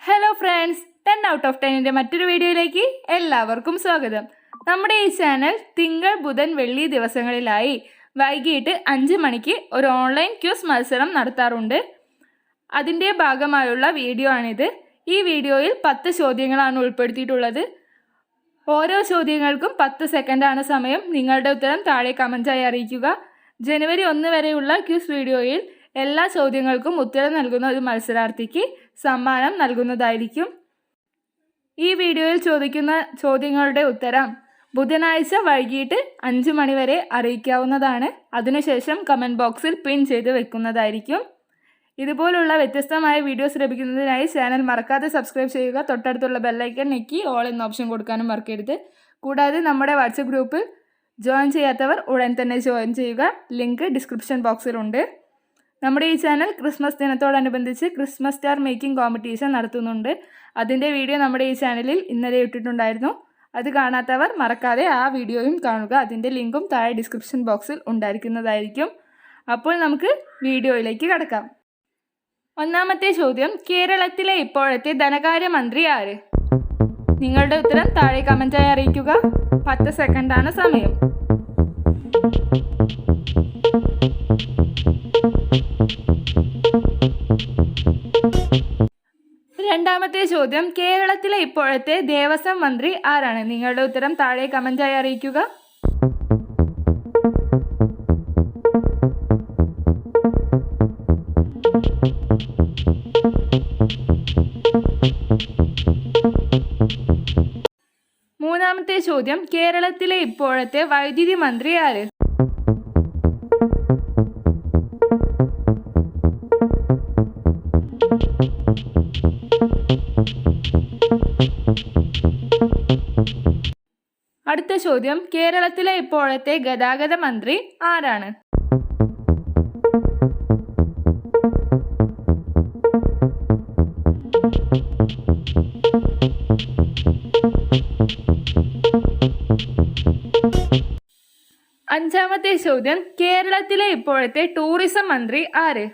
Hello friends, 10 out of 10 മറ്റൊരു വീഡിയോയിലേക്ക് എല്ലാവർക്കും സ്വാഗതം. നമ്മുടെ ഈ ചാനൽ തിങ്കൾ, ബുധൻ, വെള്ളി ദിവസങ്ങളിലായി വൈകിട്ട് 5 മണിക്ക് ഒരു ഓൺലൈൻ ക്യൂസ് മത്സരം നടത്താറുണ്ട്. അതിൻ്റെ ഭാഗമായുള്ള വീഡിയോ ആണിത്. ഈ വീഡിയോയിൽ 10 ചോദ്യങ്ങളാണ് ഉൾപ്പെടുത്തിയിട്ടുള്ളത്. ഓരോ ചോദ്യങ്ങൾക്കും 10 സെക്കൻഡാണ് സമയം. നിങ്ങളുടെ ഉത്തരം താഴെ കമൻറ്റായി അറിയിക്കുക. ജനുവരി 1 വരെയുള്ള ക്യൂസ് വീഡിയോയിൽ എല്ലാ ചോദ്യങ്ങൾക്കും ഉത്തരം നൽകുന്ന ഒരു മത്സരാർത്ഥിക്ക് സമ്മാനം നൽകുന്നതായിരിക്കും. ഈ വീഡിയോയിൽ ചോദിക്കുന്ന ചോദ്യങ്ങളുടെ ഉത്തരം ബുധനാഴ്ച വൈകിട്ട് 5 മണി വരെ അറിയിക്കാവുന്നതാണ്. അതിനുശേഷം കമൻറ്റ് ബോക്സിൽ പിൻ ചെയ്ത് വെക്കുന്നതായിരിക്കും. ഇതുപോലുള്ള വ്യത്യസ്തമായ വീഡിയോസ് ലഭിക്കുന്നതിനായി ചാനൽ മറക്കാതെ സബ്സ്ക്രൈബ് ചെയ്യുക. തൊട്ടടുത്തുള്ള ബെല്ലൈക്കൺ ഞെക്കി ഓൾ എന്ന ഓപ്ഷൻ കൊടുക്കാനും മറക്കരുത്. കൂടാതെ നമ്മുടെ വാട്സപ്പ് ഗ്രൂപ്പിൽ ജോയിൻ ചെയ്യാത്തവർ ഉടൻ തന്നെ ജോയിൻ ചെയ്യുക. ലിങ്ക് ഡിസ്ക്രിപ്ഷൻ ബോക്സിലുണ്ട്. നമ്മുടെ ഈ ചാനൽ ക്രിസ്മസ് ദിനത്തോടനുബന്ധിച്ച് ക്രിസ്മസ് സ്റ്റാർ മേക്കിംഗ് കോമ്പറ്റീഷൻ നടത്തുന്നുണ്ട്. അതിൻ്റെ വീഡിയോ നമ്മുടെ ഈ ചാനലിൽ ഇന്നലെ ഇട്ടിട്ടുണ്ടായിരുന്നു. അത് കാണാത്തവർ മറക്കാതെ ആ വീഡിയോയും കാണുക. അതിൻ്റെ ലിങ്കും താഴെ ഡിസ്ക്രിപ്ഷൻ ബോക്സിൽ ഉണ്ടായിരിക്കുന്നതായിരിക്കും. അപ്പോൾ നമുക്ക് വീഡിയോയിലേക്ക് കടക്കാം. ഒന്നാമത്തെ ചോദ്യം, കേരളത്തിലെ ഇപ്പോഴത്തെ ധനകാര്യമന്ത്രി ആര്? നിങ്ങളുടെ ഉത്തരം താഴെ കമൻറ്റായി അറിയിക്കുക. 10 സെക്കൻഡാണ് സമയം. രണ്ടാമത്തെ ചോദ്യം, കേരളത്തിലെ ഇപ്പോഴത്തെ ദേവസ്വം മന്ത്രി ആരാണ്? നിങ്ങളുടെ ഉത്തരം താഴെ കമൻറ്റായി അറിയിക്കുക. മൂന്നാമത്തെ ചോദ്യം, കേരളത്തിലെ ഇപ്പോഴത്തെ വൈദ്യുതി മന്ത്രി ആര്? അടുത്ത ചോദ്യം, കേരളത്തിലെ ഇപ്പോഴത്തെ ഗതാഗത മന്ത്രി ആരാണ്? അഞ്ചാമത്തെ ചോദ്യം, കേരളത്തിലെ ഇപ്പോഴത്തെ ടൂറിസം മന്ത്രി ആര്?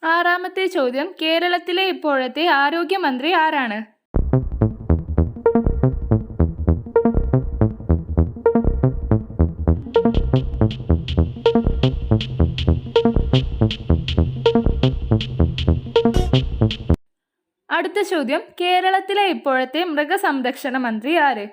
ആറാമത്തെ ചോദ്യം, കേരളത്തിലെ ഇപ്പോഴത്തെ ആരോഗ്യമന്ത്രി ആരാണ്? അടുത്ത ചോദ്യം, കേരളത്തിലെ ഇപ്പോഴത്തെ മൃഗസംരക്ഷണ മന്ത്രി ആര്?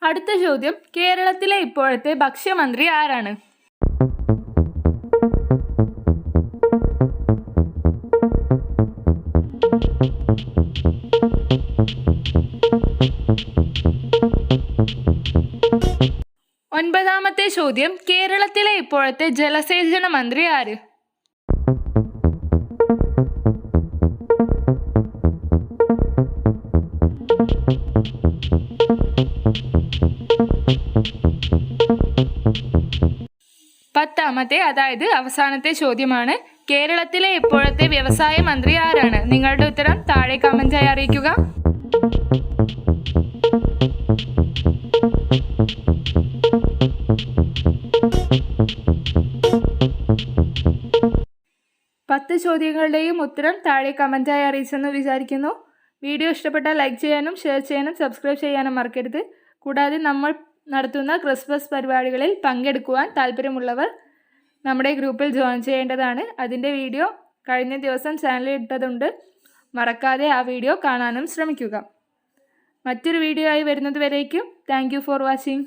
അടുത്ത ചോദ്യം, കേരളത്തിലെ ഇപ്പോഴത്തെ ഭക്ഷ്യമന്ത്രി ആരാണ്? ഒൻപതാമത്തെ ചോദ്യം, കേരളത്തിലെ ഇപ്പോഴത്തെ ജലസേചന മന്ത്രി ആര്? പത്താമത്തെ, അതായത് അവസാനത്തെ ചോദ്യമാണ്, കേരളത്തിലെ ഇപ്പോഴത്തെ വ്യവസായ മന്ത്രി ആരാണ്? നിങ്ങളുടെ ഉത്തരം താഴെ കമൻറ്റായി അറിയിക്കുക. പത്ത് ചോദ്യങ്ങളുടെയും ഉത്തരം താഴെ കമൻറ്റായി അറിയിച്ചെന്ന് വിചാരിക്കുന്നു. വീഡിയോ ഇഷ്ടപ്പെട്ടാൽ ലൈക്ക് ചെയ്യാനും ഷെയർ ചെയ്യാനും സബ്സ്ക്രൈബ് ചെയ്യാനും മറക്കരുത്. കൂടാതെ നമ്മൾ നടത്തുന്ന ക്രിസ്മസ് പരിപാടികളിൽ പങ്കെടുക്കുവാൻ താല്പര്യമുള്ളവർ നമ്മുടെ ഗ്രൂപ്പിൽ ജോയിൻ ചെയ്യേണ്ടതാണ്. അതിൻ്റെ വീഡിയോ കഴിഞ്ഞ ദിവസം ചാനലിൽ ഇട്ടതുണ്ട്. മറക്കാതെ ആ വീഡിയോ കാണാനും ശ്രമിക്കുക. മറ്റൊരു വീഡിയോ ആയി വരുന്നത് വരേക്കും താങ്ക് യു ഫോർ വാച്ചിങ്.